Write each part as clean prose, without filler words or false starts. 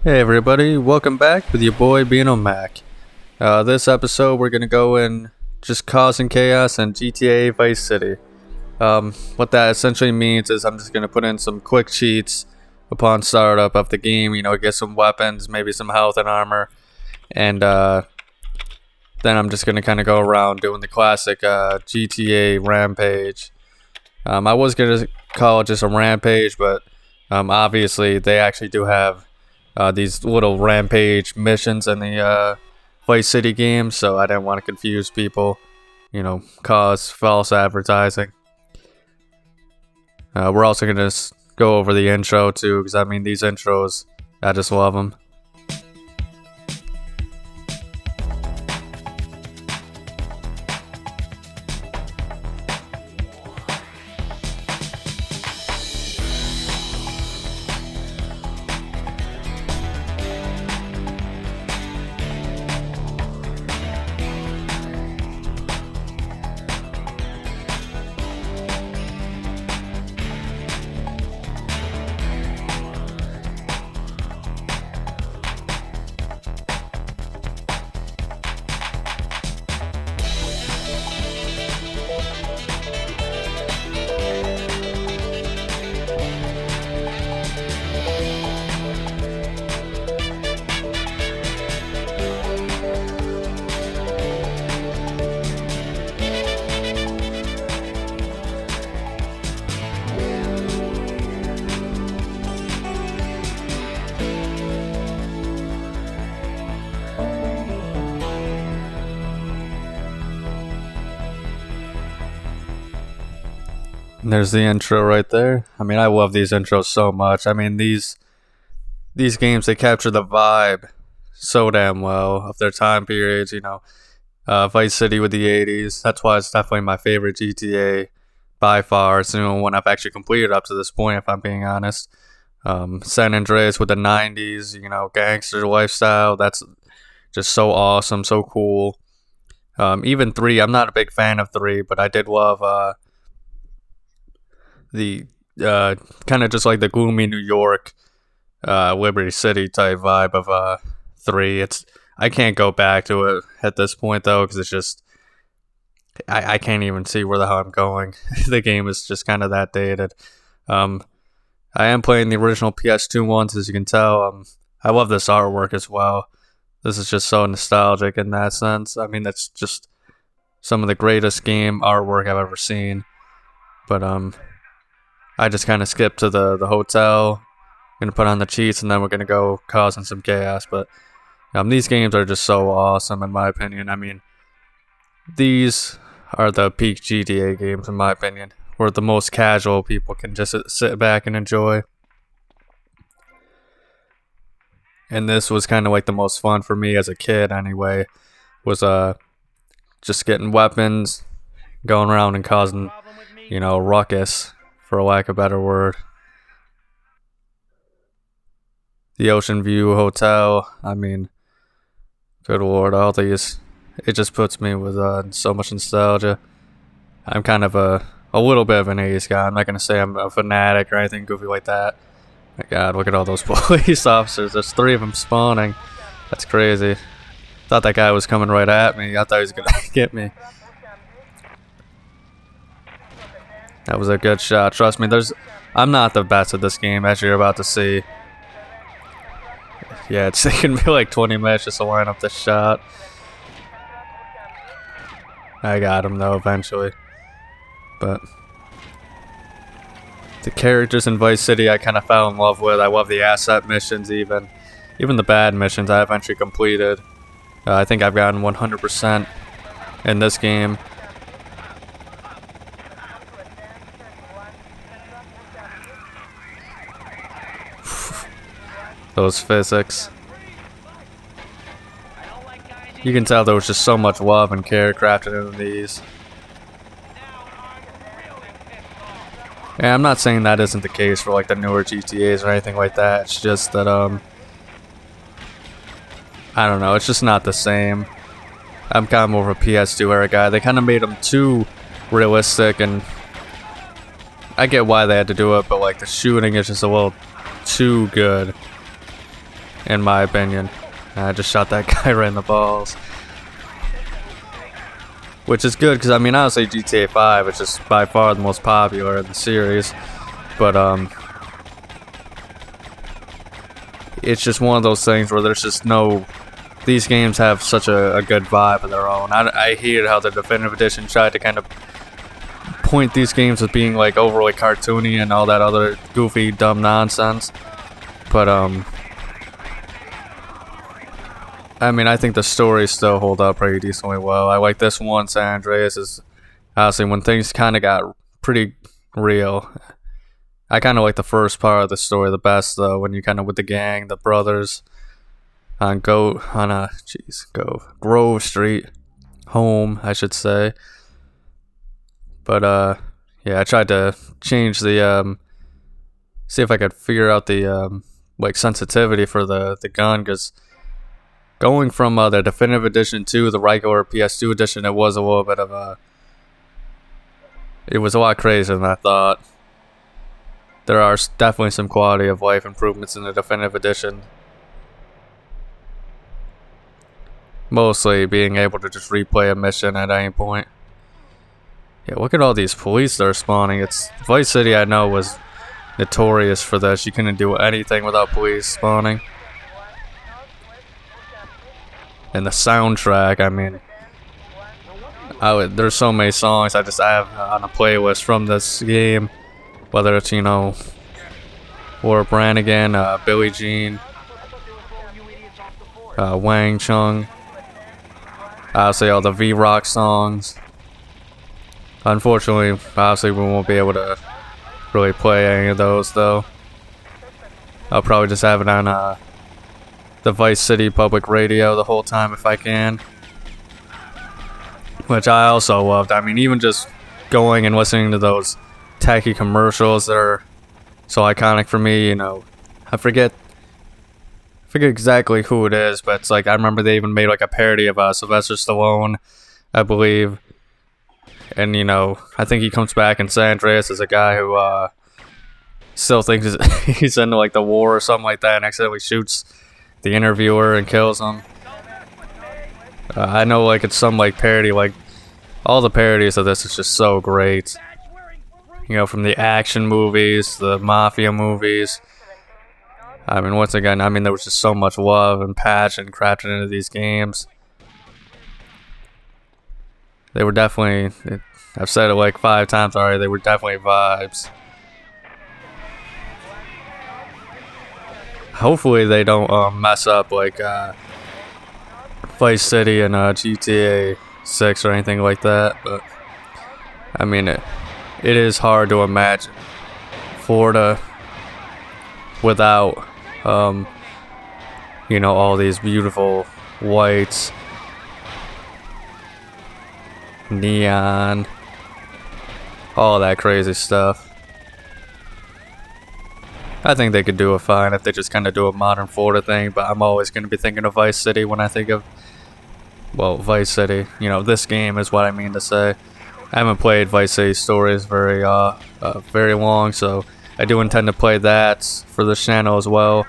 Hey everybody, welcome back with your boy Beano Mac. This episode we're gonna go in just causing chaos in GTA Vice City. What that essentially means is I'm just gonna put in some quick cheats upon startup of the game, get some weapons, maybe some health and armor, and then I'm just gonna kind of go around doing the classic GTA rampage. I was gonna call it just a rampage, but obviously they actually do have these little rampage missions in the Vice City game, so I didn't want to confuse people, cause false advertising. We're also going to go over the intro too, because these intros, I just love them. And there's the intro right there. I love these intros so much. These games, they capture the vibe so damn well of their time periods. Vice City with the 80s. That's why it's definitely my favorite GTA by far. It's the only one I've actually completed up to this point, if I'm being honest. San Andreas with the 90s, gangster lifestyle. That's just so awesome, so cool. Even 3, I'm not a big fan of 3, but I did love the kind of just like the gloomy New York, Liberty City type vibe of 3. I can't go back to it at this point though, because it's just I can't even see where the hell I'm going. The game is just kind of that dated. I am playing the original PS2 ones, as you can tell. I love this artwork as well. This is just so nostalgic in that sense. That's just some of the greatest game artwork I've ever seen. But I just kind of skipped to the hotel. I'm gonna put on the cheats, and then we're gonna go causing some chaos. But these games are just so awesome, in my opinion. These are the peak GTA games, in my opinion, where the most casual people can just sit back and enjoy. And this was kind of like the most fun for me as a kid, anyway. Was just getting weapons, going around and causing, ruckus, for lack of a better word. The Ocean View Hotel, good lord, all these, it just puts me with so much nostalgia. I'm kind of a little bit of an 80s guy. I'm not going to say I'm a fanatic or anything goofy like that. My god, look at all those police officers. There's 3 of them spawning. That's crazy. Thought that guy was coming right at me. I thought he was going to get me. That was a good shot. Trust me, I'm not the best at this game, as you're about to see. Yeah, it's taken me like 20 minutes just to line up this shot. I got him though, eventually. But the characters in Vice City I kind of fell in love with. I love the asset missions even. Even the bad missions I eventually completed. I think I've gotten 100% in this game. Those physics. You can tell there was just so much love and care crafted into these. And I'm not saying that isn't the case for like the newer GTAs or anything like that. It's just that I don't know, it's just not the same. I'm kind of more of a PS2 era guy. They kind of made them too realistic, and I get why they had to do it, but like the shooting is just a little too good. in my opinion. I just shot that guy right in the balls. Which is good, because I mean, honestly, GTA 5 is just by far the most popular in the series. But, it's just one of those things where there's just no... These games have such a good vibe of their own. I hated how the Definitive Edition tried to kind of point these games as being, like, overly cartoony and all that other goofy, dumb nonsense. But, I mean, I think the stories still hold up pretty decently well. I like this one, San Andreas, is honestly when things kind of got pretty real. I kind of like the first part of the story the best, though, when you kind of with the gang, the brothers, on Grove Street, home, I should say. But yeah, I tried to change the see if I could figure out the like sensitivity for the gun, because going from the Definitive Edition to the regular PS2 edition, it was a little bit of a... It was a lot crazier than I thought. There are definitely some quality of life improvements in the Definitive Edition. Mostly being able to just replay a mission at any point. Yeah, look at all these police that are spawning. It's Vice City, I know, was notorious for this. You couldn't do anything without police spawning. And the soundtrack, I mean, there's so many songs I have on a playlist from this game, whether it's, you know, Laura Branigan, Billie Jean, Wang Chung, obviously all the V-Rock songs. Unfortunately, obviously we won't be able to really play any of those, though. I'll probably just have it on the Vice City public radio the whole time if I can, which I also loved. I mean, even just going and listening to those tacky commercials that are so iconic for me, you know, I forget exactly who it is, but it's like I remember they even made like a parody of Sylvester Stallone, I believe, and you know, I think he comes back in San Andreas as a guy who still thinks he's into like the war or something like that, and accidentally shoots the interviewer and kills him. I know, like, it's some like parody, like all the parodies of this is just so great. You know, from the action movies, the mafia movies. I mean, once again, I mean, there was just so much love and passion crafted into these games. They were definitely, I've said it like 5 times already, they were definitely vibes. Hopefully they don't mess up like Vice City and GTA 6 or anything like that, but I mean, it is hard to imagine Florida without you know, all these beautiful whites, neon, all that crazy stuff. I think they could do it fine if they just kind of do a modern Florida thing, but I'm always going to be thinking of Vice City when I think of, well, Vice City. You know, this game is what I mean to say. I haven't played Vice City Stories very long, so I do intend to play that for this channel as well.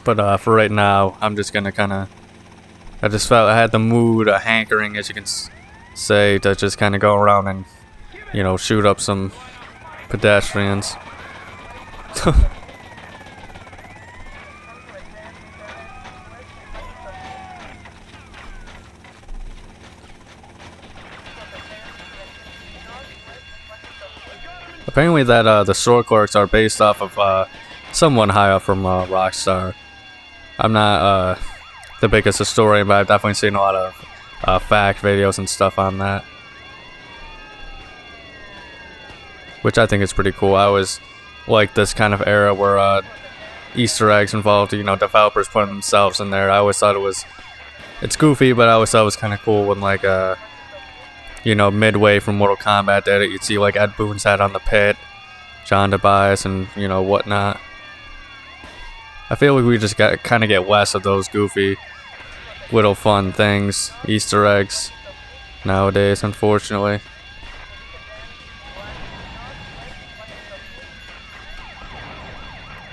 But for right now, I'm just going to kind of, I just felt I had the mood, a hankering, as you can say, to just kind of go around and, you know, shoot up some pedestrians. Apparently that the Store Clerks are based off of someone high up from Rockstar. I'm not the biggest historian, but I've definitely seen a lot of fact videos and stuff on that, which I think is pretty cool. I always like this kind of era where Easter eggs involved, you know, developers putting themselves in there. I always thought it's goofy, but I always thought it was kind of cool when, like, you know, midway from Mortal Kombat did it, you'd see like Ed Boon's head on the pit, John Tobias, and you know, whatnot. I feel like we just kind of get less of those goofy little fun things, Easter eggs, nowadays, unfortunately.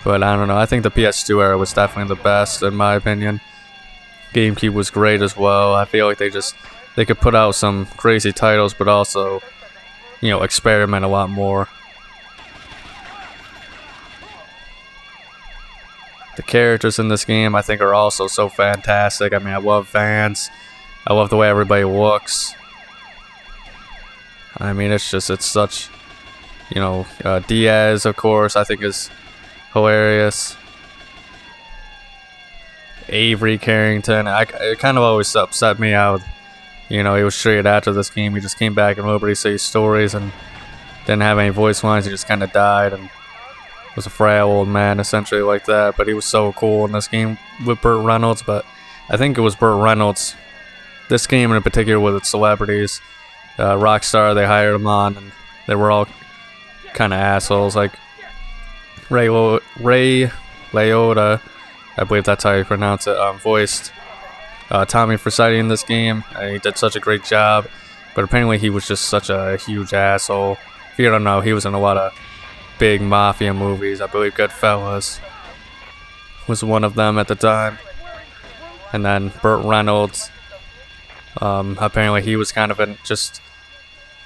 But I don't know. I think the PS2 era was definitely the best in my opinion. GameCube was great as well. I feel like they could put out some crazy titles, but also, you know, experiment a lot more. The characters in this game, I think, are also so fantastic. I mean, I love Vance. I love the way everybody looks. I mean, it's such, you know, Diaz, of course, I think is hilarious. Avery Carrington, it kind of always upset me how, you know, he was straight after this game. He just came back in Liberty City Stories and didn't have any voice lines. He just kind of died and was a frail old man, essentially, like that. But he was so cool in this game with Burt Reynolds. But I think it was Burt Reynolds. This game in particular with its celebrities. Rockstar, they hired him on, and they were all kind of assholes. Like Ray Liotta, I believe that's how you pronounce it, voiced Tommy Vercetti in this game. He did such a great job, but apparently he was just such a huge asshole. If you don't know, he was in a lot of big mafia movies. I believe Goodfellas was one of them at the time. And then Burt Reynolds, apparently he was kind of just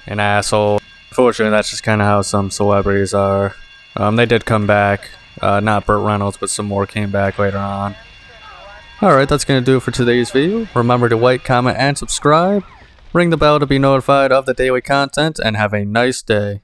an asshole. Unfortunately, that's just kind of how some celebrities are. They did come back. Not Burt Reynolds, but some more came back later on. Alright, that's going to do it for today's video. Remember to like, comment, and subscribe. Ring the bell to be notified of the daily content, and have a nice day.